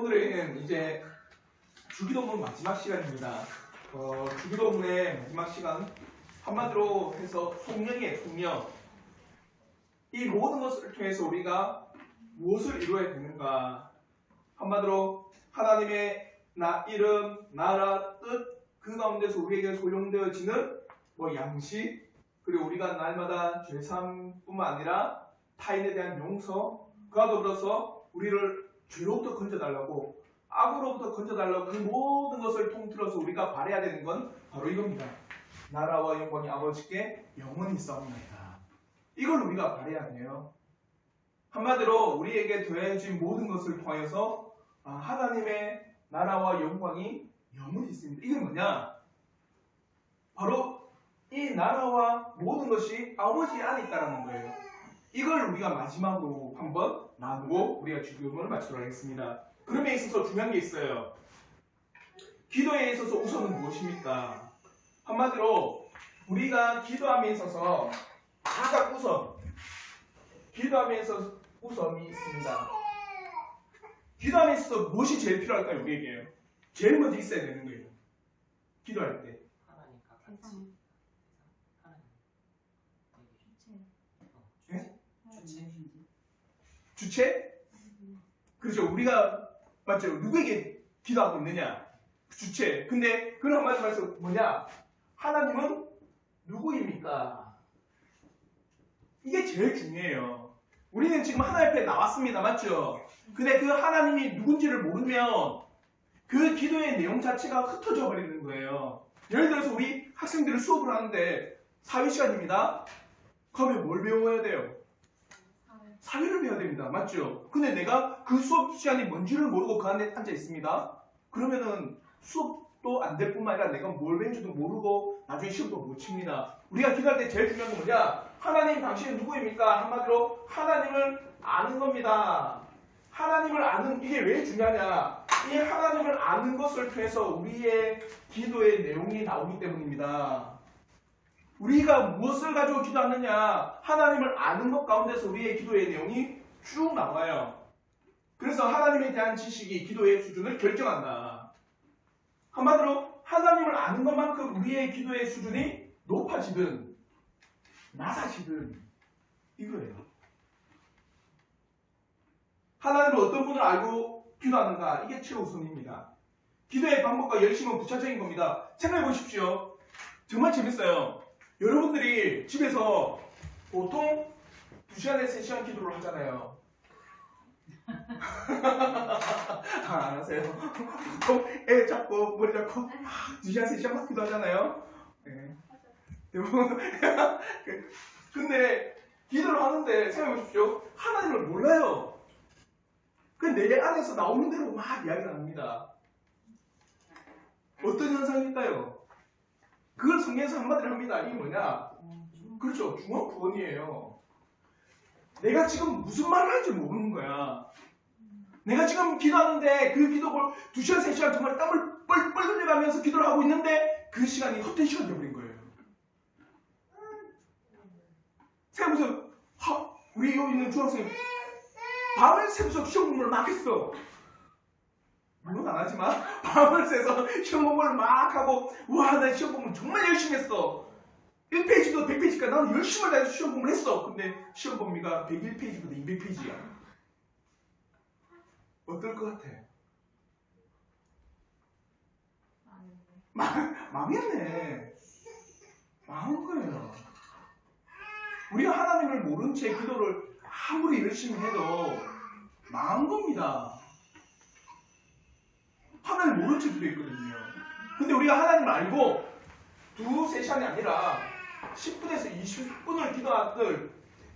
오늘은 이제 주기도문 마지막 시간입니다. 주기도문의 마지막 시간, 한마디로 해서 속령이에요. 속령. 이 모든 것을 통해서 우리가 무엇을 이루어야 되는가? 한마디로 하나님의 이름, 나라, 뜻, 그 가운데서 우리에게 소용되어지는 양식, 그리고 우리가 날마다 죄사함뿐만 아니라 타인에 대한 용서, 그와 더불어서 우리를 죄로부터 건져달라고, 악으로부터 건져달라고, 그 모든 것을 통틀어서 우리가 바라야 되는 건 바로 이겁니다. 나라와 영광이 아버지께 영원히 있사옵나이다. 이걸 우리가 바라야 돼요. 한마디로 우리에게 더해진 모든 것을 통하여서 하나님의 나라와 영광이 영원히 있습니다. 이게 뭐냐? 바로 이 나라와 모든 것이 아버지 안에 있다는 거예요. 이걸 우리가 마지막으로 한번 나누고 우리가 주기도문을 마치도록 하겠습니다. 그럼에 있어서 중요한 게 있어요. 기도에 있어서 우선은 무엇입니까? 한마디로 우리가 기도함에 있어서 가장 기도함에 있어서 우선이 있습니다. 기도함에 있어서 무엇이 제일 필요할까요? 우리에게요. 제일 먼저 있어야 되는 거예요. 기도할 때. 하나님과 같이. 주체? 그렇죠. 우리가 맞죠. 누구에게 기도하고 있느냐? 주체. 근데 그런 말씀에서 뭐냐? 하나님은 누구입니까? 이게 제일 중요해요. 우리는 지금 하나님 앞에 나왔습니다. 맞죠? 근데 그 하나님이 누군지를 모르면 그 기도의 내용 자체가 흩어져 버리는 거예요. 예를 들어서 우리 학생들은 수업을 하는데 사회 시간입니다. 그러면 뭘 배워야 돼요? 사회를 배워야 됩니다. 맞죠? 근데 내가 그 수업 시간이 뭔지를 모르고 그 안에 앉아 있습니다. 그러면은 수업도 안 될 뿐만 아니라 내가 뭘 배운지도 모르고 나중에 시험도 못 칩니다. 우리가 기도할 때 제일 중요한 건 뭐냐? 하나님 당신은 누구입니까? 한마디로 하나님을 아는 겁니다. 하나님을 아는, 이게 왜 중요하냐? 이 하나님을 아는 것을 통해서 우리의 기도의 내용이 나오기 때문입니다. 우리가 무엇을 가지고 기도하느냐? 하나님을 아는 것 가운데서 우리의 기도의 내용이 쭉 나와요. 그래서 하나님에 대한 지식이 기도의 수준을 결정한다. 한마디로 하나님을 아는 것만큼 우리의 기도의 수준이 높아지든 낮아지든 이거예요. 하나님을 어떤 분을 알고 기도하는가? 이게 최우선입니다. 기도의 방법과 열심은 부차적인 겁니다. 생각해 보십시오. 정말 재밌어요. 여러분들이 집에서 보통 2시간에서 3시간 기도를 하잖아요. 안 하세요? 보통 애 잡고 머리 잡고 2시간, 3시간 막 기도하잖아요. 네. 대부분. 근데 기도를 하는데 생각해 보십시오. 하나님을 몰라요. 근데 내 안에서 나오는 대로 막 이야기를 합니다. 어떤 현상일까요? 그걸 성경에서 한마디로 합니다. 이게 뭐냐? 그렇죠. 중언부언이에요. 내가 지금 무슨 말을 하는지 모르는 거야. 내가 지금 기도하는데 그 기도를 2시간, 3시간 정말 땀을 뻘뻘 흘려가면서 기도를 하고 있는데 그 시간이 헛된 시간이 되어버린 거예요. 생각해보세요. 우리 여기 있는 중학생이 밤을 새면서 시험 공부를 막 했어. 물론 안 하지만 밤을 새서 시험 공부를 막 하고 와, 나 시험 공부 정말 열심히 했어. 1페이지도 100페이지까지 나는 열심히 다해서 시험 공부를 했어. 근데 시험 범위가 101페이지보다 200페이지야. 어떨 것 같아? 망했네. 망한 거예요. 우리가 하나님을 모른 채 기도를 아무리 열심히 해도 망한 겁니다. 하나님 모른 채 기도했거든요. 근데 우리가 하나님을 알고 2-3시간이 아니라 10분에서 20분을 기도하들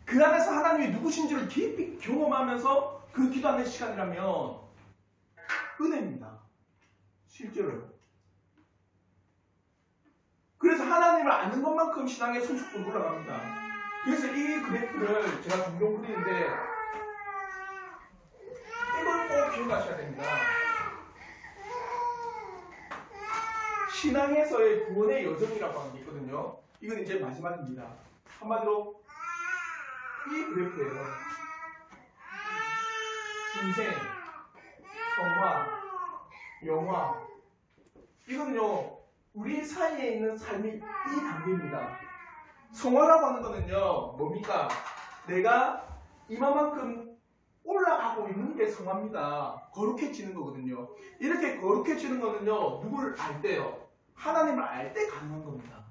그 안에서 하나님이 누구신지를 깊이 경험하면서 그 기도하는 시간이라면 은혜입니다. 실제로요. 그래서 하나님을 아는 것만큼 신앙의 성숙도는 올라갑니다. 그래서 이 그래프를 제가 종종 그리는데 이걸 꼭 기억하셔야 됩니다. 신앙에서의 구원의 여정이라고 하는 게 있거든요. 이건 이제 마지막입니다. 한마디로 이 그래프예요. 중생, 성화, 영화. 이건요, 우리 사이에 있는 삶이 이 단계입니다. 성화라고 하는 거는요, 뭡니까? 내가 이만큼 올라가고 있는 게 성화입니다. 거룩해지는 거거든요. 이렇게 거룩해지는 거는요, 누구를 알 때요? 하나님을 알 때 가능한 겁니다.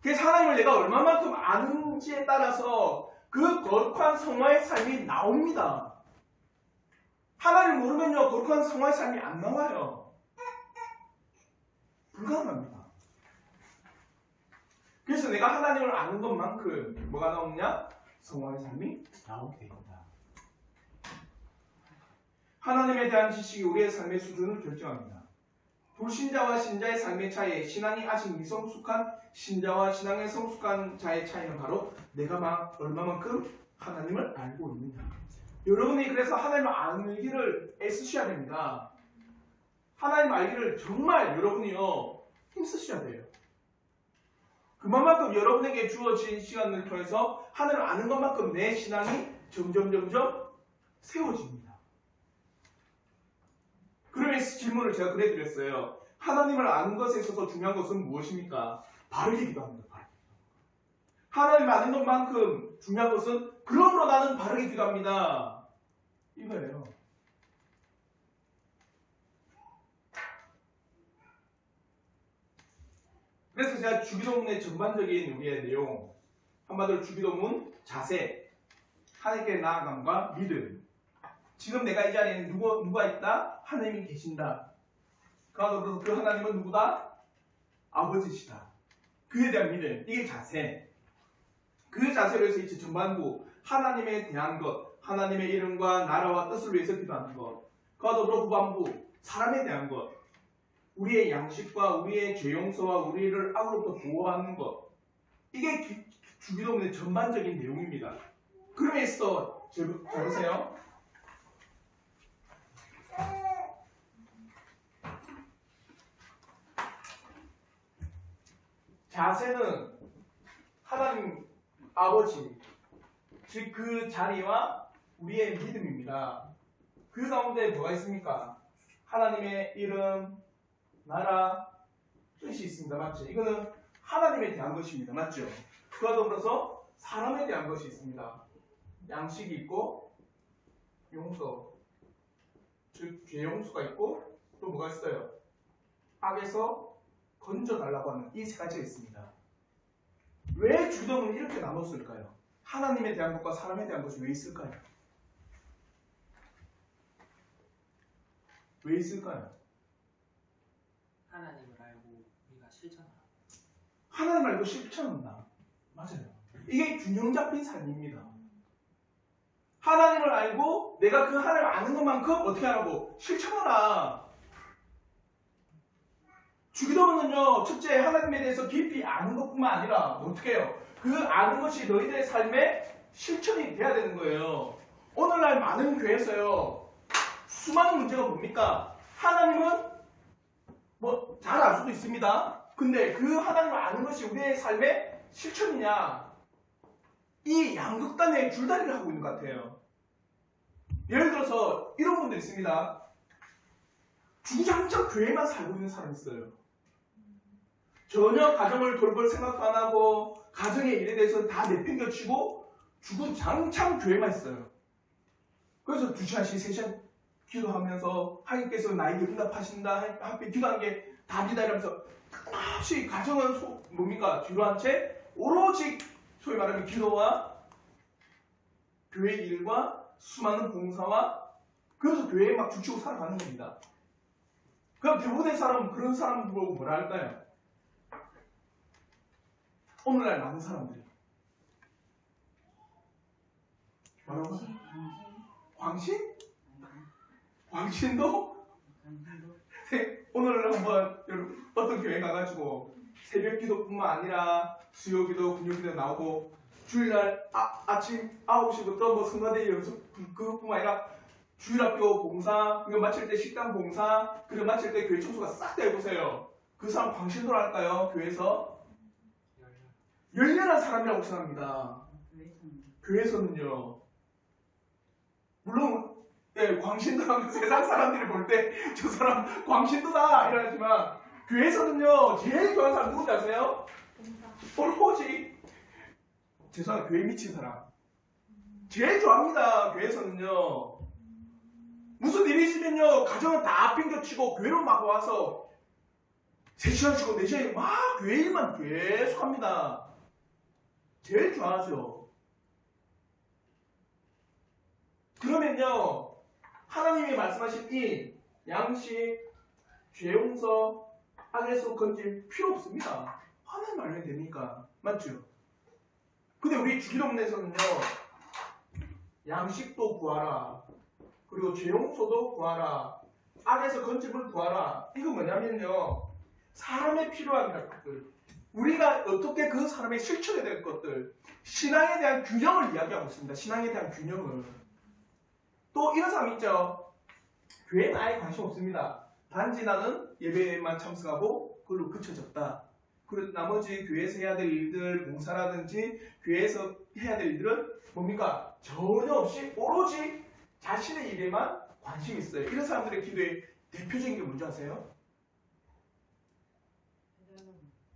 그래서 하나님을 내가 얼마만큼 아는지에 따라서 그 거룩한 성화의 삶이 나옵니다. 하나님을 모르면요, 거룩한 성화의 삶이 안 나와요. 불가능합니다. 그래서 내가 하나님을 아는 것만큼 뭐가 나오느냐? 성화의 삶이 나오게 됩니다. 하나님에 대한 지식이 우리의 삶의 수준을 결정합니다. 불신자와 신자의 삶의 차이, 신앙이 아직 미성숙한 신자와 신앙에 성숙한 자의 차이는 바로 내가 얼마만큼 하나님을 알고 있느냐. 여러분이 그래서 하나님을 알기를 애쓰셔야 됩니다. 하나님 알기를 정말 여러분이요 힘쓰셔야 돼요. 그만큼 여러분에게 주어진 시간을 통해서 하나님을 아는 것만큼 내 신앙이 점점 세워집니다. 그러면서 질문을 제가 그래 드렸어요. 하나님을 아는 것에 있어서 중요한 것은 무엇입니까? 바르게 기도합니다. 하나님 아는 것만큼 중요한 것은 그러므로 나는 바르게 기도합니다. 이거예요. 그래서 제가 주기도문의 전반적인 우리의 내용, 한마디로 주기도문 자세, 하나님께 나아감과 믿음. 지금 내가 이 자리에 누가 있다? 하나님이 계신다. 그러므로 그 하나님은 누구다? 아버지시다. 그에 대한 믿음, 이게 자세. 그 자세로 해서 이제 전반부, 하나님에 대한 것, 하나님의 이름과 나라와 뜻을 위해서 기도하는 것. 그와 더불어 후반부, 사람에 대한 것. 우리의 양식과 우리의 죄 용서와 우리를 악으로부터 보호하는 것. 이게 주기도문의 전반적인 내용입니다. 그러면서 잘 보세요. 자세는 하나님 아버지, 즉 그 자리와 우리의 믿음입니다. 그 가운데 뭐가 있습니까? 하나님의 이름, 나라, 뜻이 있습니다. 맞죠? 이거는 하나님에 대한 것입니다. 맞죠? 그와 더불어서 사람에 대한 것이 있습니다. 양식이 있고 용서, 즉 죄 용서가 있고 또 뭐가 있어요? 악에서 건져달라고 하는 이 세 가지가 있습니다. 왜 주기도문을 이렇게 나눴을까요? 하나님에 대한 것과 사람에 대한 것이 왜 있을까요? 왜 있을까요? 하나님을 알고 우리가 실천하라. 하나님을 알고 실천한다. 맞아요. 이게 균형 잡힌 삶입니다. 하나님을 알고 내가 그 하나님을 아는 것만큼 어떻게 하라고? 실천하라. 주기도문은요, 첫째 하나님에 대해서 깊이 아는 것뿐만 아니라 어떻게 해요? 그 아는 것이 너희들의 삶에 실천이 돼야 되는 거예요. 오늘날 많은 교회에서요, 수많은 문제가 뭡니까? 하나님은 뭐 잘 알 수도 있습니다. 근데 그 하나님을 아는 것이 우리의 삶의 실천이냐? 이 양극단의 줄다리를 하고 있는 것 같아요. 예를 들어서 이런 분들 있습니다. 주구장창 교회만 살고 있는 사람이 있어요. 전혀 가정을 돌볼 생각도 안 하고 가정의 일에 대해서 다 내팽겨치고 주구장창 교회만 있어요. 그래서 2시간씩 3시간 기도하면서 하나님께서 나에게 응답하신다, 하나님 기도하는 게 답이다 이러면서 끝없이 가정은 뭡니까? 뒤로 한 채 오로지 소위 말하면 기도와 교회 일과 수많은 봉사와 그래서 교회에 막 죽치고 살아가는 겁니다. 그럼 대부분의 사람은 그런 사람 보고 뭐라 할까요? 오늘날 많은 사람들이 뭐라고? 광신? 광신도? 오늘 한번 여러분 어떤 교회 가가지고 새벽 기도뿐만 아니라 수요 기도, 금요 기도 나오고 주일날 아침 9시부터 뭐 성가대 연습 그것뿐만 아니라 주일학교 봉사, 그리고 마칠 때 식당 봉사, 그리고 마칠 때 교회 청소가 싹 다 해보세요. 그 사람 광신도를 할까요? 교회에서? 열렬한 사람이라고 생각합니다. 교회에서는요. 물론 예, 광신도라고 세상 사람들이 볼 때 저 사람 광신도다 이러지만 교회에서는요 제일 좋아하는 사람 누군지 아세요? 오로지 죄송합니다. 교회 미친 사람 제일 좋아합니다. 교회에서는요 무슨 일이 있으면요 가정은 다 빙겨치고 교회로 막 와서 3시간 쉬고 4시간 막 교회 일만 계속 합니다. 제일 좋아하죠. 그러면요 하나님이 말씀하신 이 양식, 죄 용서, 악에서 건질 필요 없습니다. 하나님 알면 되니까. 맞죠? 근데 우리 주기도문에서는요 양식도 구하라, 그리고 죄 용서도 구하라, 악에서 건짐을 구하라. 이거 뭐냐면요 사람에 필요한 것들, 우리가 어떻게 그 사람의 실천해야 될 것들, 신앙에 대한 균형을 이야기하고 있습니다. 신앙에 대한 균형을. 또 이런 사람 있죠. 교회에 아예 관심 없습니다. 단지 나는 예배에만 참석하고 그걸로 그쳐졌다. 그리고 나머지 교회에서 해야 될 일들, 봉사라든지 교회에서 해야 될 일들은 뭡니까? 전혀 없이 오로지 자신의 일에만 관심이 있어요. 이런 사람들의 기도의 대표적인 게 뭔지 아세요?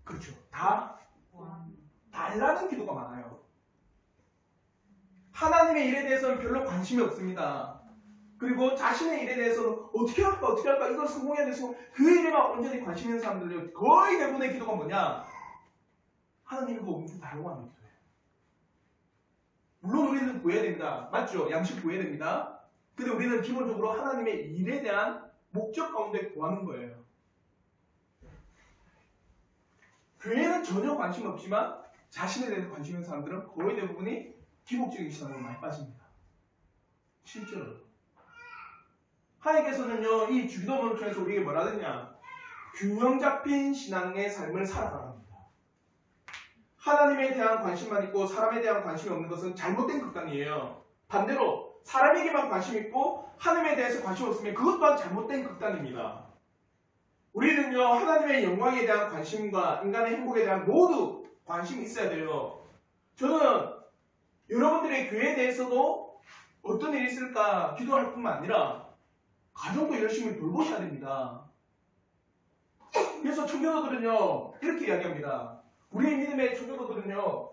그렇죠. 다 달라는 기도가 많아요. 하나님의 일에 대해서는 별로 관심이 없습니다. 그리고 자신의 일에 대해서는 어떻게 할까 이걸 성공해야 돼서 그 일에만 온전히 관심 있는 사람들은 거의 대부분의 기도가 뭐냐? 하나님 그거 엄청 달라고 기도해요. 물론 우리는 구해야 됩니다. 맞죠? 양식 구해야 됩니다. 근데 우리는 기본적으로 하나님의 일에 대한 목적 가운데 구하는 거예요. 교회는 전혀 관심 없지만 자신에 대해서 관심 있는 사람들은 거의 대부분이 기복적인 신앙으로 많이 빠집니다. 실제로. 하나님께서는요, 이 주기도문을 통해서 우리에게 뭐라 하느냐? 균형 잡힌 신앙의 삶을 살아가랍니다. 하나님에 대한 관심만 있고 사람에 대한 관심이 없는 것은 잘못된 극단이에요. 반대로 사람에게만 관심 있고 하나님에 대해서 관심 없으면 그것 또한 잘못된 극단입니다. 우리는요, 하나님의 영광에 대한 관심과 인간의 행복에 대한 모두 관심이 있어야 돼요. 저는 여러분들의 교회에 대해서도 어떤 일이 있을까 기도할 뿐만 아니라 가정도 열심히 돌보셔야 됩니다. 그래서 청교도들은요 이렇게 이야기합니다. 우리의 믿음의 청교도들은요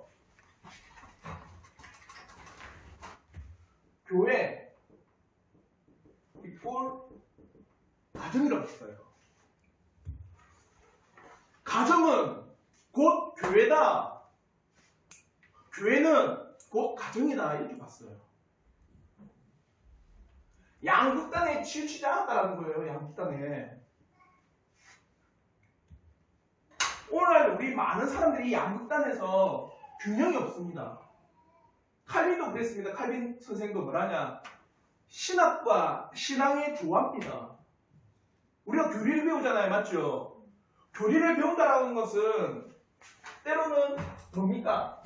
교회 이꼴 가정이라고 했어요. 가정은 곧 교회다. 교회는 곧 가정이다. 이렇게 봤어요. 양극단에 치우치지 않았다는 거예요. 양극단에. 오늘날 우리 많은 사람들이 양극단에서 균형이 없습니다. 칼빈도 그랬습니다. 칼빈 선생도 뭐라냐? 신학과 신앙의 조화입니다. 우리가 교리를 배우잖아요. 맞죠? 교리를 배운다라는 것은 때로는 뭡니까?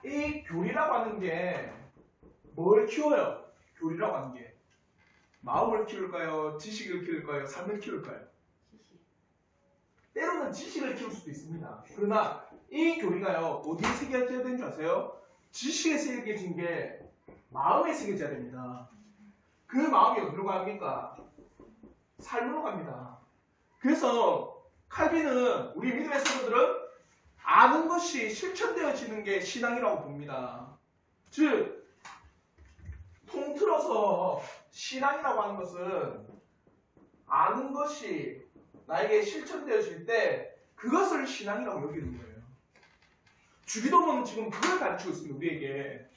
이 교리라고 하는 게 뭘 키워요? 교리라고 하는 게 마음을 키울까요? 지식을 키울까요? 삶을 키울까요? 때로는 지식을 키울 수도 있습니다. 그러나 이 교리가요 어디에 새겨져야 되는 줄 아세요? 지식에 새겨진 게 마음에 새겨져야 됩니다. 그 마음이 어디로 갑니까? 삶으로 갑니다. 그래서 칼빈은 우리 믿음의 성도들은 아는 것이 실천되어지는 게 신앙이라고 봅니다. 즉 통틀어서 신앙이라고 하는 것은 아는 것이 나에게 실천되어질 때 그것을 신앙이라고 여기는 거예요. 주기도문은 지금 그걸 가르치고 있습니다. 우리에게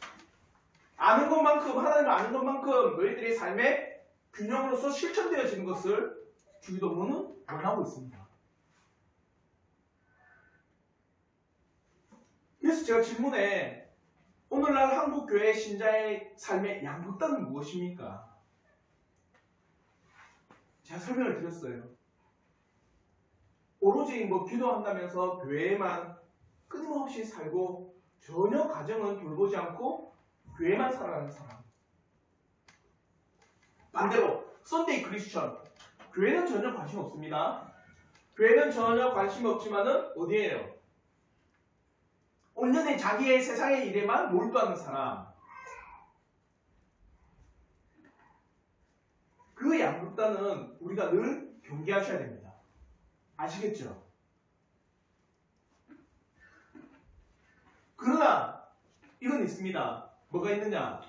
아는 것만큼, 하나님을 아는 것만큼 너희들의 삶의 균형으로서 실천되어지는 것을 주기도문은 원하고 있습니다. 그래서 제가 질문에 오늘날 한국교회 신자의 삶의 양극단은 무엇입니까? 제가 설명을 드렸어요. 오로지 기도한다면서 교회에만 끊임없이 살고 전혀 가정은 돌보지 않고 교회만 살아가는 사람. 반대로 썬데이 크리스천, 교회는 전혀 관심 없습니다. 교회는 전혀 관심이 없지만은 어디에요? 온전히 자기의 세상의 일에만 몰두하는 사람. 그 양극단은 우리가 늘 경계하셔야 됩니다. 아시겠죠? 그러나 이건 있습니다. 뭐가 있느냐?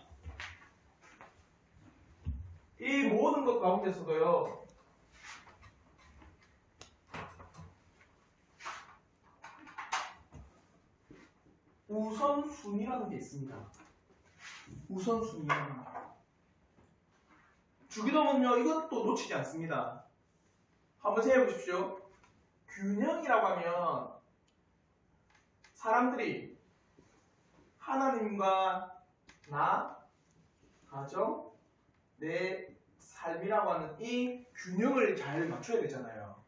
이 모든 것 가운데서도요. 우선순위라는 게 있습니다. 우선순위. 주기도는요, 이것도 놓치지 않습니다. 한번 생각해 보십시오. 균형이라고 하면 사람들이 하나님과 나, 가정, 내 삶이라고 하는 이 균형을 잘 맞춰야 되잖아요.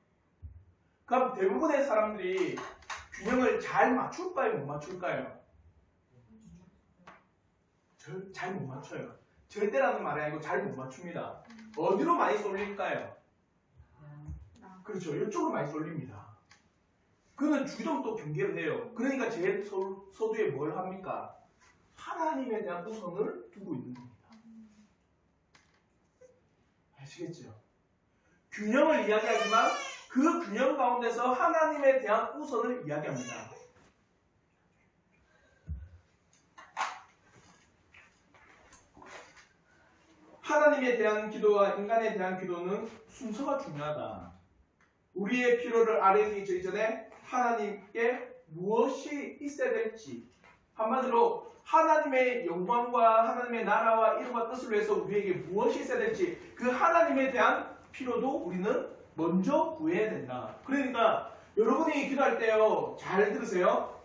그럼 대부분의 사람들이 균형을 잘 맞출까요? 못 맞출까요? 잘 못 맞춰요. 절대라는 말이 아니고 잘 못 맞춥니다. 어디로 많이 쏠릴까요? 그렇죠. 이쪽으로 많이 쏠립니다. 그는 주기도는 또 경계를 해요. 그러니까 제 서두에 뭘 합니까? 하나님에 대한 우선을 두고 있는 겁니다. 아시겠죠? 균형을 이야기하지만 그 균형 가운데서 하나님에 대한 우선을 이야기합니다. 하나님에 대한 기도와 인간에 대한 기도는 순서가 중요하다. 우리의 필요를 아뢰기 전에 하나님께 무엇이 있어야 될지, 한마디로 하나님의 영광과 하나님의 나라와 이름과 뜻을 위해서 우리에게 무엇이 있어야 될지, 그 하나님에 대한 필요도 우리는 먼저 구해야 된다. 그러니까 여러분이 기도할 때요, 잘 들으세요.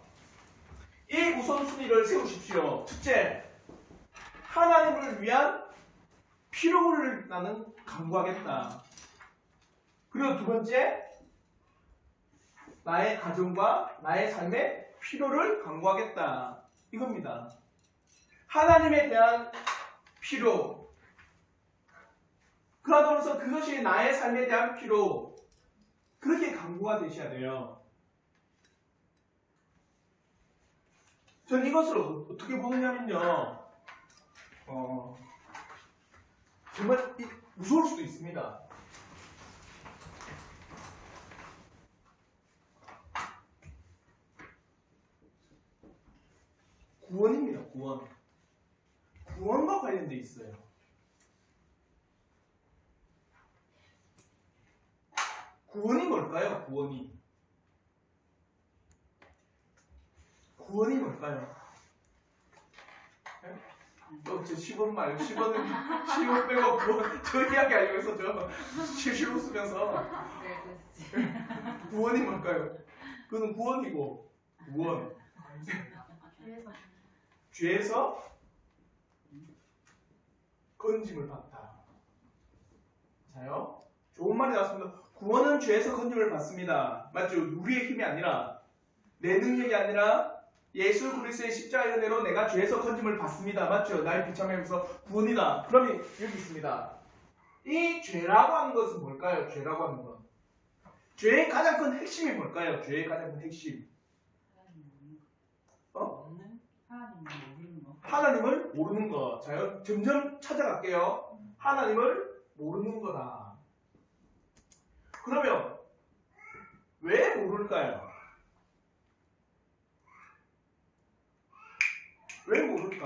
이 우선순위를 세우십시오. 첫째, 하나님을 위한 필요를 나는 강구하겠다. 그리고 두 번째, 나의 가정과 나의 삶의 필요를 강구하겠다. 이겁니다. 하나님에 대한 필요. 그러면서 그것이 나의 삶에 대한 필요. 그렇게 강구가 되셔야 돼요. 전 이것을 어떻게 보느냐면요. 정말 무서울 수도 있습니다. 구원입니다. 구원. 구원과 관련돼 있어요. 구원이 뭘까요? 구원이 뭘까요? 제 10원 말고 10원 빼고 구원 저 이야기 아니면서 저 실실 웃으면서 구원이 뭘까요? 그는 구원이고 구원 죄에서 건짐을 받다. 자요? 좋은 말이 나왔습니다. 구원은 죄에서 건짐을 받습니다. 맞죠? 우리의 힘이 아니라 내 능력이 아니라 예수 그리스도의 십자가의 은혜로 내가 죄에서 건짐을 받습니다. 맞죠? 날 비참하면서 구원이다. 그러면 여기 있습니다. 이 죄라고 하는 것은 뭘까요? 죄라고 하는 것. 죄의 가장 큰 핵심이 뭘까요? 죄의 가장 큰 핵심. 하나님을 모르는 것. 자, 점점 찾아갈게요. 하나님을 모르는 거다. 그러면 왜 모를까요? 왜 모를까?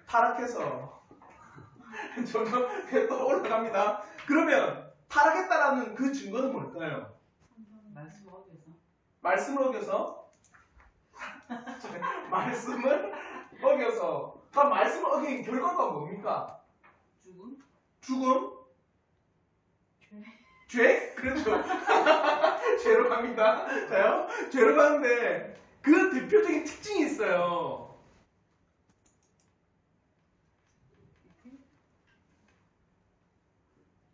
타락해서 점점 또 올라갑니다. 그러면 타락했다라는 그 증거는 뭘까요? 말씀을 어겨서 말씀을 어겨서 그럼 말씀을 어긴 결과가 뭡니까? 죽음? 죄? 그렇죠. 죄로 갑니다. 자요? 죄로 가는데 그 대표적인 특징이 있어요.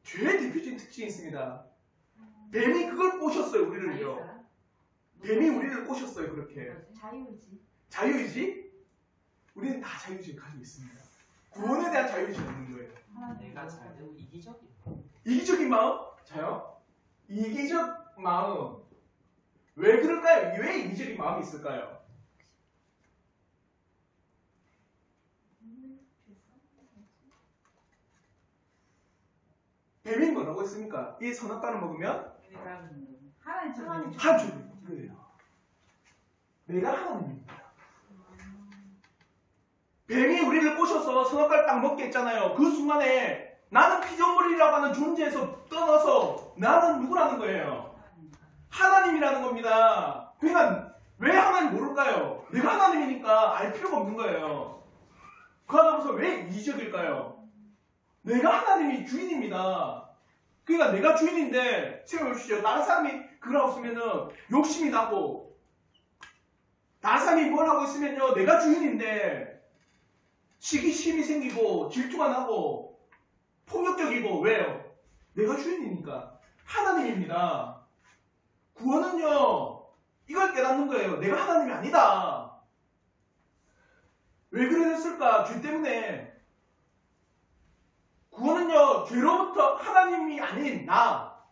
죄의 대표적인 특징이 있습니다. 뱀이 그걸 꼬셨어요, 우리를요. 뱀이 우리를 꼬셨어요, 그렇게. 자유의지. 자유의지? 우리는 다 자유의지를 가지고 있습니다. 구원에 대한 자유의지가 있는 거예요. 내가 잘되고 이기적인 이기적인 마음? 자요? 이기적 마음. 왜 그럴까요? 왜 이기적인 마음이 있을까요? 뱀이 뭐라고 했습니까? 이 선악과를 먹으면 하나님처럼 하나님 이거예요. 내가 하나님입니다. 뱀이 우리를 꼬셔서 선악과를 딱 먹게 했잖아요. 그 순간에 나는 피조물이라고 하는 존재에서 떠나서 나는 누구라는 거예요? 하나님이라는 겁니다. 그러니까 왜 하나님 모를까요? 내가 하나님이니까 알 필요가 없는 거예요. 그러면서 왜 이기적일까요? 내가 하나님이 주인입니다. 그러니까 내가 주인인데 생각해보십시오. 다른 사람이 그걸 하고 있으면 욕심이 나고 다른 사람이 뭘 하고 있으면요 내가 주인인데 시기심이 생기고 질투가 나고 폭력적이고 왜요? 내가 주인이니까 하나님입니다. 구원은요 이걸 깨닫는 거예요. 내가 하나님이 아니다. 왜 그랬을까? 죄 때문에. 구원은요 죄로부터 하나님이 아닌 나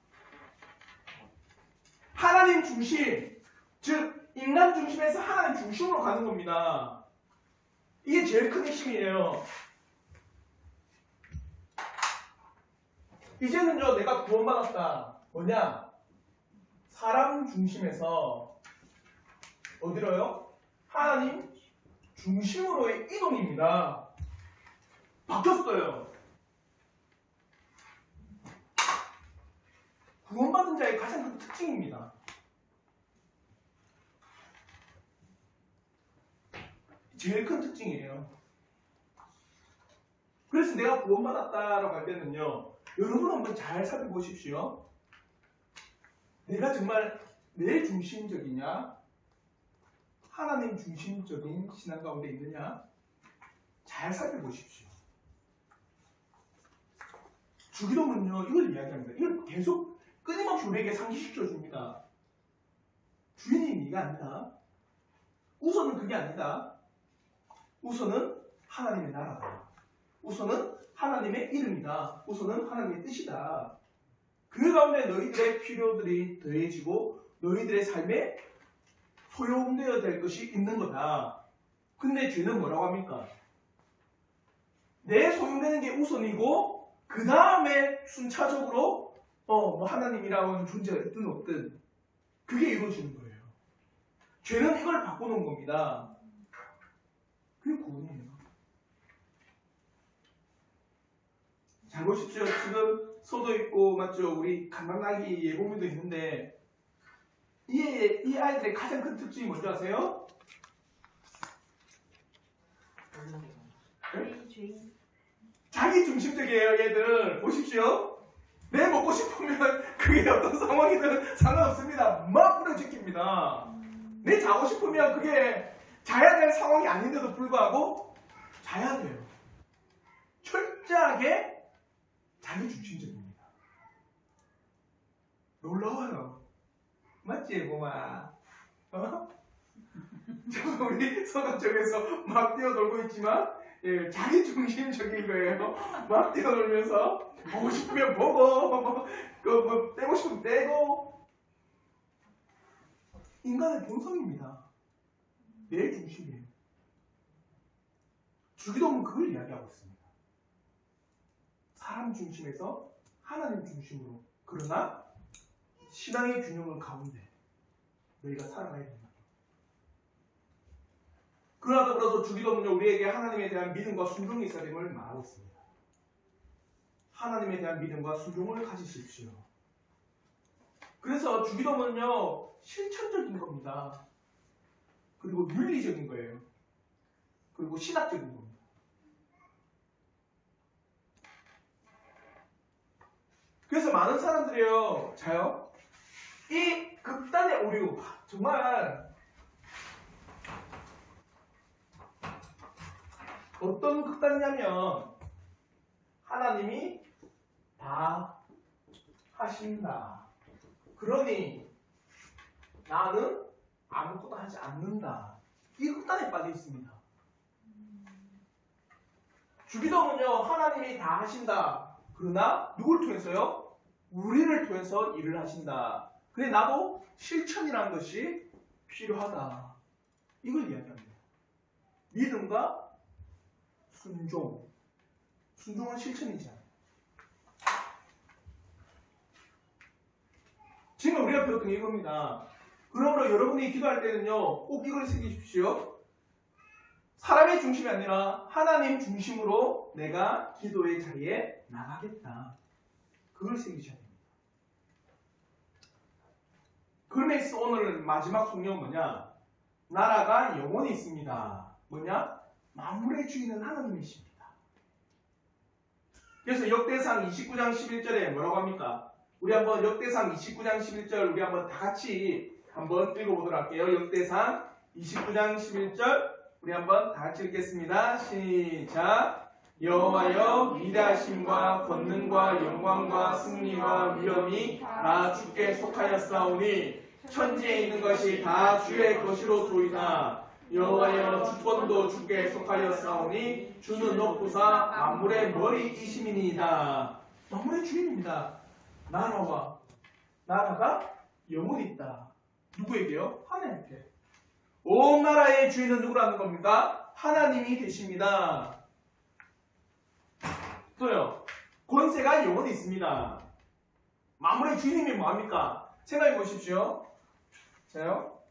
하나님 중심 즉 인간 중심에서 하나님 중심으로 가는 겁니다. 이게 제일 큰 핵심이에요. 이제는요 내가 구원받았다. 뭐냐? 사람 중심에서 어디로요? 하나님 중심으로의 이동입니다. 바뀌었어요. 구원받은 자의 가장 큰 특징입니다. 제일 큰 특징이에요. 그래서 내가 구원받았다라고 할 때는요 여러분 한번 잘 살펴보십시오. 내가 정말 내 중심적이냐 하나님 중심적인 신앙 가운데 있느냐 잘 살펴보십시오. 주기도문은요 이걸 이야기합니다. 이걸 계속 끊임없이 우리에게 상기시켜 줍니다. 주인이 네가 아니다. 우선은 그게 아니다. 우선은 하나님의 나라다. 우선은 하나님의 이름이다. 우선은 하나님의 뜻이다. 그 가운데 너희들의 필요들이 더해지고 너희들의 삶에 소용되어야 될 것이 있는 거다. 근데 죄는 뭐라고 합니까? 내 소용되는 게 우선이고 그 다음에 순차적으로 뭐 하나님이라고 하는 존재가 있든 없든 그게 이루어지는 거예요. 죄는 이걸 바꿔놓은 겁니다. 그게 구원이에요. 잘 보십시오. 지금 소도 있고 맞죠? 우리 갓난아기 예보미도 있는데 이 아이들의 가장 큰 특징이 뭔지 아세요? 죄인 자기 중심적이에요. 얘들 보십시오. 내 먹고 싶으면 그게 어떤 상황이든 상관없습니다. 막 부려지킵니다. 내 자고 싶으면 그게 자야 될 상황이 아닌데도 불구하고 자야 돼요. 철저하게 자기 중심적입니다. 놀라워요. 맞지, 고마? 우리 서가쪽에서 막 뛰어놀고 있지만 자기 중심적인 거예요. 막 뛰어놀면서 보고 싶으면 보고 떼고 싶으면 떼고 인간의 본성입니다. 내 중심이에요. 주기도문은 그걸 이야기하고 있습니다. 사람 중심에서 하나님 중심으로 그러나 신앙의 균형은 가운데 너희가 살아가야 된다. 그러나 더불어서 주기도문은 우리에게 하나님에 대한 믿음과 순종이 있어야 됨을 말하고 있습니다. 하나님에 대한 믿음과 순종을 가지십시오. 그래서 주기도문은요 실천적인 겁니다. 그리고 윤리적인 거예요. 그리고 신학적인 겁니다. 그래서 많은 사람들이요, 자요, 이 극단의 오류, 정말 어떤 극단이냐면 하나님이 다 하신다. 그러니 나는 아무것도 하지 않는다. 이 극단에 빠져 있습니다. 주기도문은요, 하나님이 다 하신다. 그러나 누굴 통해서요? 우리를 통해서 일을 하신다. 그래 나도 실천이라는 것이 필요하다. 이걸 이야기합니다. 믿음과 순종. 순종은 실천이지 않아요. 지금 우리가 배웠던 게 이겁니다. 그러므로 여러분이 기도할 때는요, 꼭 이걸 새기십시오. 사람의 중심이 아니라 하나님 중심으로 내가 기도의 자리에 나가겠다. 그걸 새기셔야 됩니다. 그러면서 오늘 마지막 속령은 뭐냐? 나라가 영원히 있습니다. 뭐냐? 만물의 주인은 하나님이십니다. 그래서 역대상 29장 11절에 뭐라고 합니까? 우리 한번 역대상 29장 11절 우리 한번 다 같이 한번 읽어보도록 할게요. 역대상 29장 11절 우리 한번 다 같이 읽겠습니다. 시작. 여호와여 위대하심과 권능과 영광과 승리와 위엄이 다 주께 속하였사오니 천지에 있는 것이 다 주의 것이로소이다. 여호와여 주권도 주께 속하였사오니 주는 높으사 만물의 머리이심이니이다. 만물의 주인입니다. 나라가 영원히 있다. 누구에게요? 하나님께. 온 나라의 주인은 누구라는 겁니까? 하나님이 되십니다. 또요, 권세가 영원히 있습니다. 만물의 주인님이 뭐합니까? 생각해 보십시오. 자요.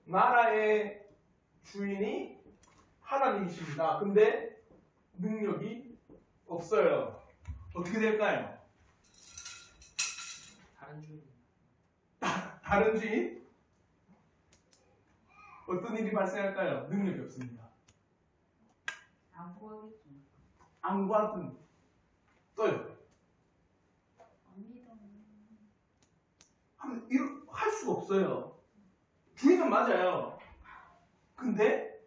나라의 주인이 하나님이십니다. 근데 능력이 없어요. 어떻게 될까요? 다른 주인. 다른 주인? 어떤 일이 발생할까요? 능력이 없습니다. 안 구하겠죠. 안 구하든 떠요. 할 수가 없어요. 주인은 맞아요. 근데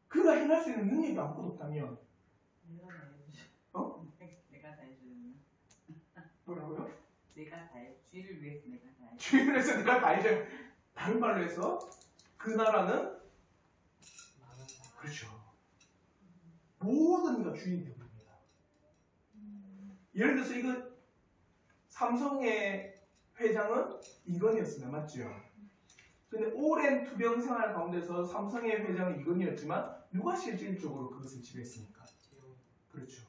그가 행할 수 있는 능력이 아무것도 없다면 내가 다 해주지. 어? 내가 다 해주는. 뭐라고요? 내가 다 해. 주의를 위해서 내가 다 해. 주인을 해서 내가 다 이제 다른 말로 해서 그 나라는 그렇죠. 모든 이가 주인이 되어버립니다. 예를 들어서 이거 삼성의 회장은 이건희였습니다. 맞죠? 근데 오랜 투병 생활 가운데서 삼성의 회장은 이건희였지만 누가 실질적으로 그것을 지배했습니까? 그렇죠.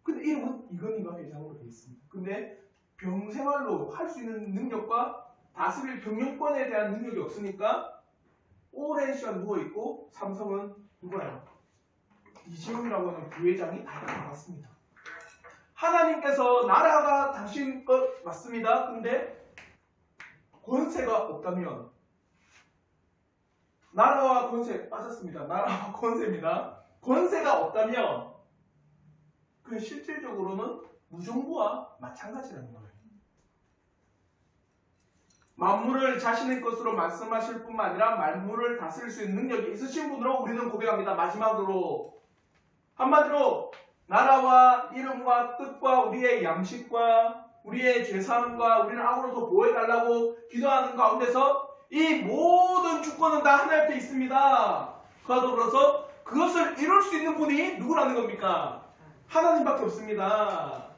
근데 이름은 이건희가 회장으로 되어 있습니다. 근데 병 생활로 할 수 있는 능력과 다스릴 경영권에 대한 능력이 없으니까 오랜 시간 누워있고 삼성은 누구예요? 이재용이라고 하는 부회장이 다 나왔습니다. 하나님께서 나라가 당신 것 맞습니다. 근데 권세가 없다면 나라와 권세 빠졌습니다. 나라와 권세입니다. 권세가 없다면 그 실질적으로는 무정부와 마찬가지라는 거예요. 만물을 자신의 것으로 말씀하실 뿐만 아니라 만물을 다스릴 수 있는 능력이 있으신 분으로 우리는 고백합니다. 마지막으로 한마디로 나라와 이름과 뜻과 우리의 양식과 우리의 죄사함과 우리를 악으로부터 보호해달라고 기도하는 가운데서 이 모든 주권은 다 하나님 앞에 있습니다. 그와 더불어서 그것을 이룰 수 있는 분이 누구라는 겁니까? 하나님밖에 없습니다.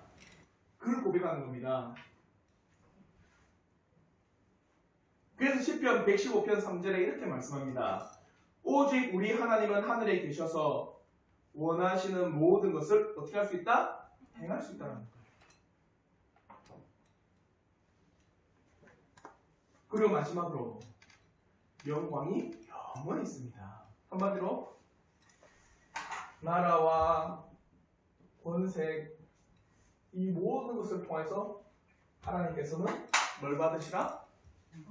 그걸 고백하는 겁니다. 그래서 시편 115편 3절에 이렇게 말씀합니다. 오직 우리 하나님은 하늘에 계셔서 원하시는 모든 것을 어떻게 할 수 있다? 행할 수 있다는 거예요. 그리고 마지막으로 영광이 영원히 있습니다. 한마디로 나라와 권세 이 모든 것을 통해서 하나님께서는 뭘 받으시라?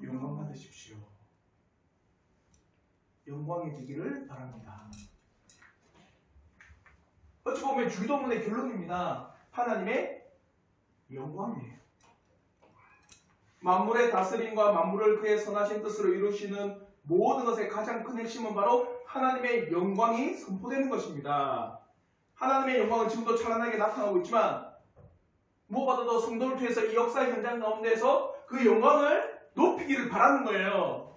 영광 받으십시오. 영광이 되기를 바랍니다. 어찌 보면 주기도문의 결론입니다. 하나님의 영광이에요. 만물의 다스림과 만물을 그의 선하신 뜻으로 이루시는 모든 것의 가장 큰 핵심은 바로 하나님의 영광이 선포되는 것입니다. 하나님의 영광은 지금도 찬란하게 나타나고 있지만 무엇보다도 성도를 통해서 이 역사 현장 가운데서 그 영광을 높이기를 바라는 거예요.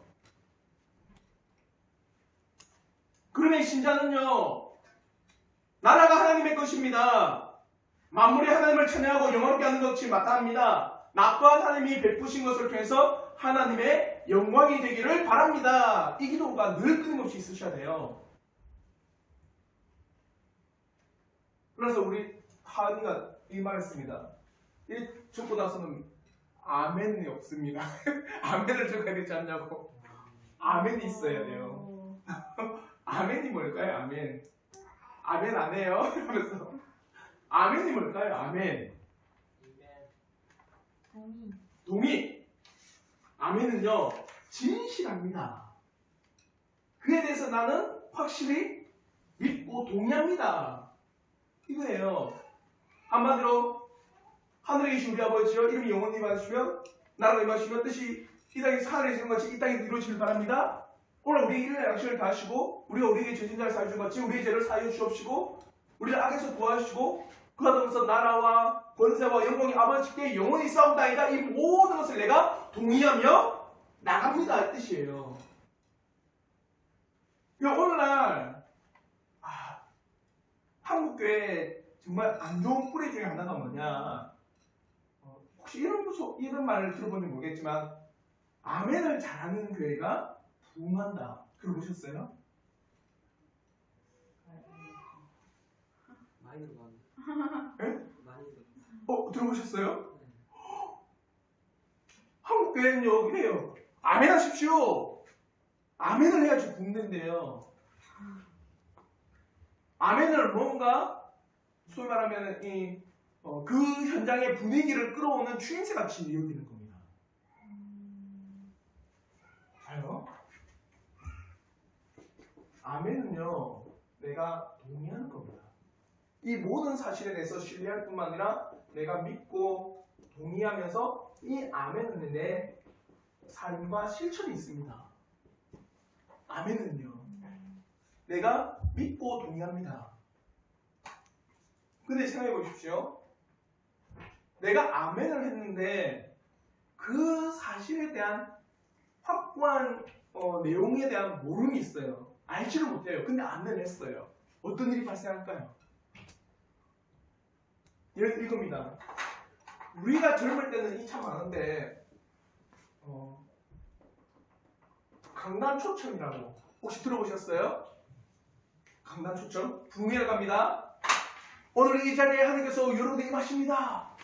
그러면 신자는요, 나라가 하나님의 것입니다. 만물이 하나님을 찬양하고 영원하게 하는 것이 마땅합니다. 나 또한 하나님이 베푸신 것을 통해서 하나님의 영광이 되기를 바랍니다. 이 기도가 늘 끊임없이 있으셔야 돼요. 그래서 우리 하은이가 이 말했습니다. 이 적고 나서는 아멘이 없습니다. 아멘을 적어야 되지 않냐고. 아멘이 있어야 돼요. 아멘이 뭘까요? 아멘. 아멘 안 해요? 이러면서. 아멘이 뭘까요? 아멘. 동의. 동의. 아멘은요, 진실합니다. 그에 대해서 나는 확실히 믿고 동의합니다. 이거예요. 한마디로 하늘에 계신 우리 아버지여 이름이 영원히 받으시며 나라가 임하시며 뜻이 이 땅에서 하늘에 있는 것이 이 땅에 이루어지길 바랍니다. 오늘 우리 일일 양식을 다 하시고 우리가 우리에게 죄진 자를 사해 준 것이 우리의 죄를 사하여 주옵시고 우리를 악에서 구하시고 그러면서 나라와 권세와 영광이 아버지께 영원히 싸움다이다. 이 모든 것을 내가 동의하며 나갑니다. 이 뜻이에요. 오늘날 한국교회 정말 안 좋은 뿌리 중에 하나가 뭐냐, 혹시 이런 말을 들어본지 모르겠지만 아멘을 잘하는 교회가 부흥한다. 들어보셨어요? 많이 들어봤는데. 네? 많이 들어봤어요. 들어보셨어요? 한국교회는요 이래요. 아멘 하십시오. 아멘을 해야지 부흥된대요. 아멘을 뭔가 소위 말하면 그 현장의 분위기를 끌어오는 추임새 같이 여기는 겁니다. 자요. 아멘은요 내가 동의하는 겁니다. 이 모든 사실에 대해서 신뢰할 뿐만 아니라 내가 믿고 동의하면서 이 아멘은 내 삶과 실천이 있습니다. 아멘은요 내가 믿고 동의합니다. 근데 생각해 보십시오. 내가 아멘을 했는데 그 사실에 대한 확고한 내용에 대한 모름이 있어요. 알지를 못해요. 근데 아멘을 했어요. 어떤 일이 발생할까요? 이겁니다. 우리가 젊을 때는 이 참 많은데 강단초청이라고 혹시 들어보셨어요? 강단초청? 부흥회를 갑니다. 오늘 이 자리에 하나님께서 여러분에게 임하십니다.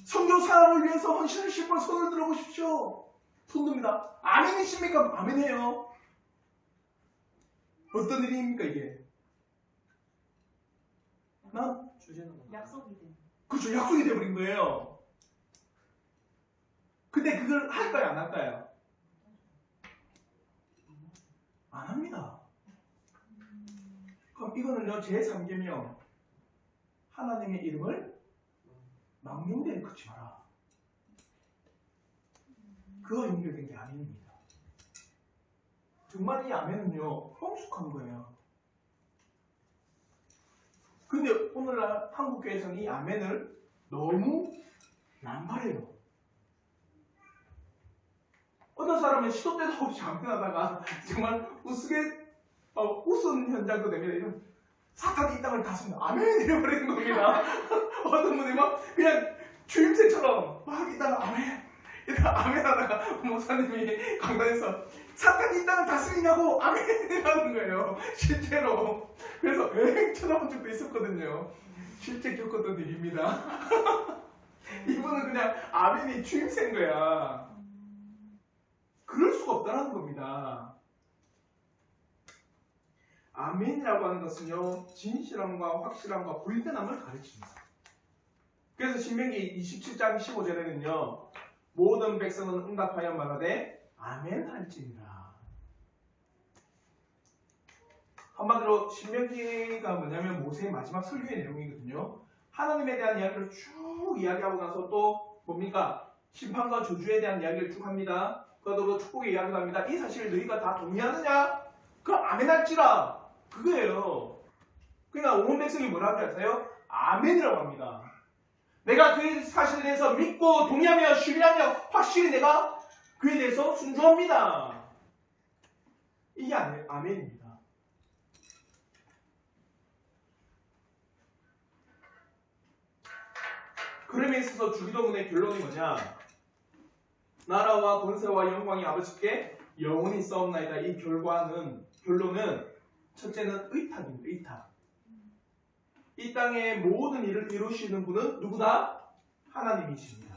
선교 사람을 위해서 헌신하실 분 손을 들어보십시오. 손 듭니다. 아멘이십니까? 아멘해요. 어떤 일입니까 이게? 주제는 뭔가? 약속이 돼. 그렇죠. 약속이 되어버린 거예요. 근데 그걸 할까요? 안 할까요? 안 합니다. 그럼 이거는요 제3계명 하나님의 이름을 망령되이 그치 마라. 그와 연결된 게 아멘입니다. 정말 이 아멘은요 성숙한 거예요. 근데 오늘날 한국교회에서는 이 아멘을 너무 남발해요. 어떤 사람은 시도 때도 없이 아멘하다가 정말 웃은 현장도 됩니다. 사탄이 이 땅을 다스린다. 아멘! 이래버리는 겁니다. 어떤 분이 막 그냥 주임새처럼 막 이따가 아멘! 이따가 아멘 하다가 목사님이 강단에서 사탄이 이 땅을 다스리냐고 아멘! 이라는 거예요. 실제로. 그래서 쳐다본 적도 있었거든요. 실제 겪었던 일입니다. 이분은 그냥 아멘이 주임새인 거야. 그럴 수가 없다는 겁니다. 아멘이라고 하는 것은요 진실함과 확실함과 불편함을 가르칩니다. 그래서 신명기 27장 15절에는요 모든 백성은 응답하여 말하되 아멘 할지니라. 한마디로 신명기가 뭐냐면 모세의 마지막 설교의 내용이거든요. 하나님에 대한 이야기를 쭉 이야기하고 나서 또 뭡니까? 심판과 저주에 대한 이야기를 쭉 합니다. 그러고 축복의 이야기를 합니다. 이 사실을 너희가 다 동의하느냐? 그럼 아멘 할지라. 그거예요. 그러니까 온 백성이 뭐라고 하세요? 아멘이라고 합니다. 내가 그 사실에 대해서 믿고 동의하며 신뢰하며 확실히 내가 그에 대해서 순종합니다. 이게 아멘입니다. 그럼에 있어서 주기도문의 결론이 뭐냐? 나라와 권세와 영광이 아버지께 영원히 싸움나이다. 이 결론은 첫째는 의탁입니다. 의탁. 이 땅의 모든 일을 이루시는 분은 누구다? 하나님이십니다.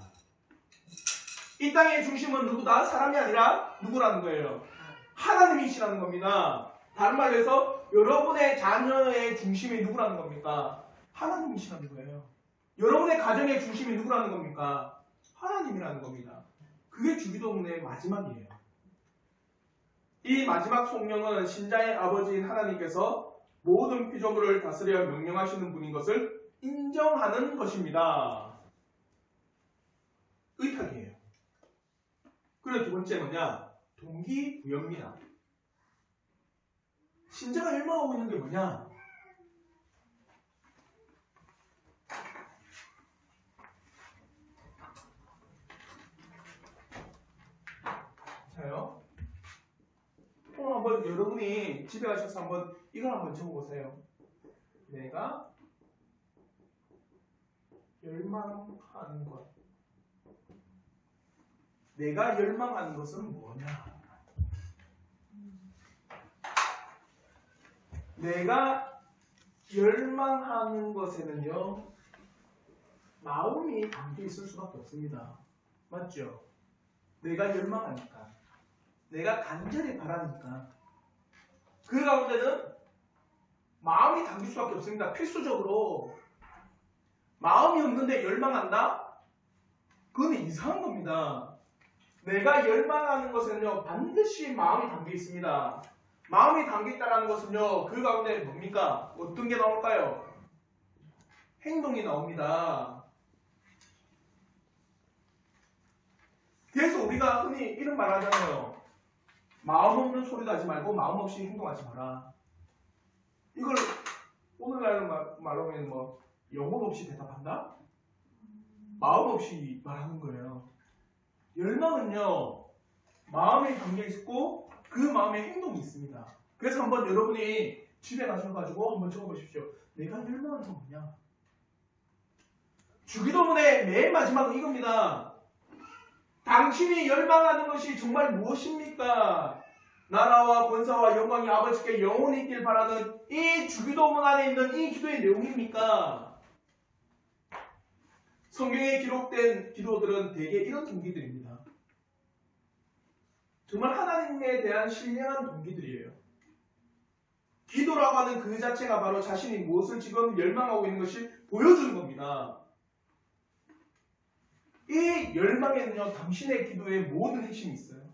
이 땅의 중심은 누구다? 사람이 아니라 누구라는 거예요? 하나님이시라는 겁니다. 다른 말로 해서 여러분의 자녀의 중심이 누구라는 겁니까? 하나님이시라는 거예요. 여러분의 가정의 중심이 누구라는 겁니까? 하나님이라는 겁니다. 그게 주기도문의 마지막이에요. 이 마지막 성령은 신자의 아버지인 하나님께서 모든 피조물을 다스려 명령하시는 분인 것을 인정하는 것입니다. 의탁이에요. 그리고 두 번째 뭐냐? 동기부여입니다. 신자가 열망하고 있는 게 뭐냐? 자요. 오늘 한번 여러분이 집에 가셔서 한번 이걸 한번 적어보세요. 내가 열망하는 것. 내가 열망하는 것은 뭐냐? 내가 열망하는 것에는요, 마음이 담겨 있을 수밖에 없습니다. 맞죠? 내가 열망하니까. 내가 간절히 바라니까. 그 가운데는 마음이 담길 수밖에 없습니다. 필수적으로. 마음이 없는데 열망한다? 그건 이상한 겁니다. 내가 열망하는 것은요, 반드시 마음이 담겨 있습니다. 마음이 담겨 있다는 것은요, 그 가운데 뭡니까? 어떤 게 나올까요? 행동이 나옵니다. 그래서 우리가 흔히 이런 말 하잖아요. 마음 없는 소리도 하지 말고 마음 없이 행동하지 마라. 이걸 오늘날 말로 하면 뭐 영혼 없이 대답한다? 마음 없이 말하는 거예요. 열망은요, 마음에 담겨 있고 그 마음에 행동이 있습니다. 그래서 한번 여러분이 집에 가셔가지고 한번 적어보십시오. 내가 열망하는 건 뭐냐? 주기도문의 맨 마지막은 이겁니다. 당신이 열망하는 것이 정말 무엇입니까? 나라와 권사와 영광이 아버지께 영원히 있길 바라는 이 주기도문 안에 있는 이 기도의 내용입니까? 성경에 기록된 기도들은 대개 이런 동기들입니다. 정말 하나님에 대한 신령한 동기들이에요. 기도라고 하는 그 자체가 바로 자신이 무엇을 지금 열망하고 있는 것을 보여주는 겁니다. 이 열망에는요, 당신의 기도의 모든 핵심이 있어요.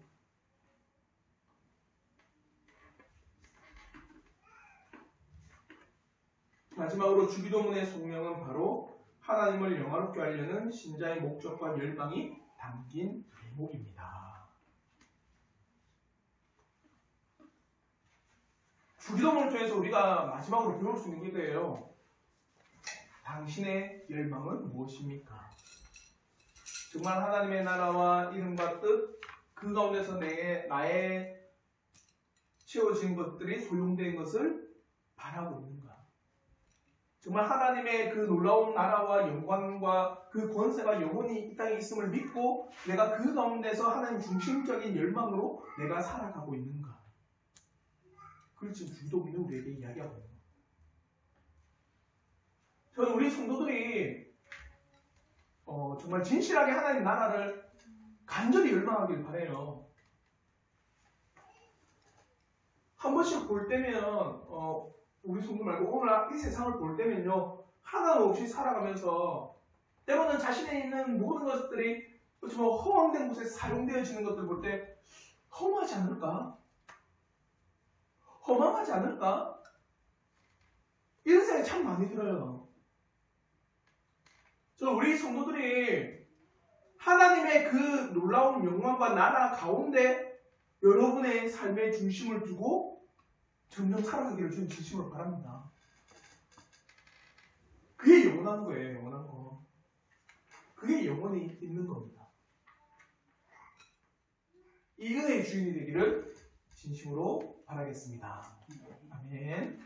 마지막으로 주기도문의 성령은 바로 하나님을 영화롭게 하려는 신자의 목적과 열망이 담긴 대목입니다. 주기도문을 통해서 우리가 마지막으로 배울 수 있는 게 이거예요. 당신의 열망은 무엇입니까? 정말 하나님의 나라와 이름과 뜻, 그 가운데서 나의 채워진 것들이 소용된 것을 바라고 있는가? 정말 하나님의 그 놀라운 나라와 영광과 그 권세가 영원히 이 땅에 있음을 믿고 내가 그 가운데서 하나님 중심적인 열망으로 내가 살아가고 있는가? 그걸 지금 주기도문은 우리에게 이야기하고 있는 거예요. 저는 우리 성도들이 정말 진실하게 하나님 나라를 간절히 열망하길 바라요. 한 번씩 볼 때면 우리 성도 말고 오늘 이 세상을 볼 때면요, 하나 없이 살아가면서 때로는 자신에 있는 모든 것들이 정말 허황된 곳에 사용되어지는 것들 볼 때 허무하지 않을까? 허망하지 않을까? 이런 생각이 참 많이 들어요. 우리 성도들이 하나님의 그 놀라운 영광과 나라 가운데 여러분의 삶의 중심을 두고 점점 살아가기를 저는 진심으로 바랍니다. 그게 영원한 거예요. 영원한 거. 그게 영원히 있는 겁니다. 이 은혜의 주인이 되기를 진심으로 바라겠습니다. 아멘.